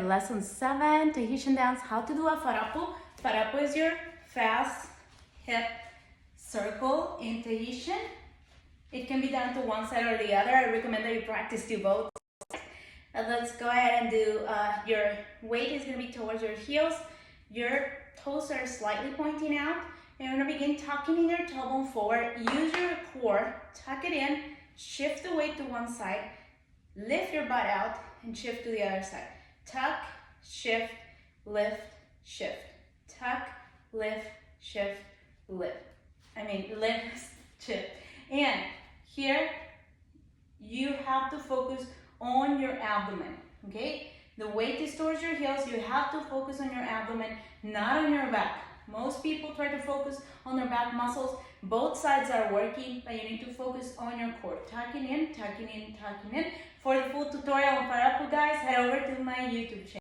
lesson 7, Tahitian dance, how to do a ARAPU. ARAPU is your fast hip circle in Tahitian. It can be done to one side or the other. I recommend that you practice to both. Let's go ahead and do, your weight is going to be towards your heels. Your toes are slightly pointing out. And you're going to begin tucking in your tailbone forward. Use your core, tuck it in, shift the weight to one side, lift your butt out, and shift to the other side. Tuck, shift, lift, shift. Tuck, lift, shift, lift. Lift, shift. And here, you have to focus on your abdomen, okay? The weight is towards your heels. You have to focus on your abdomen, not on your back. Most people try to focus on their back muscles. Both sides are working, but you need to focus on your core. Tucking in, tucking in, tucking in. For the full tutorial on ARAPU, guys, head over to my YouTube channel.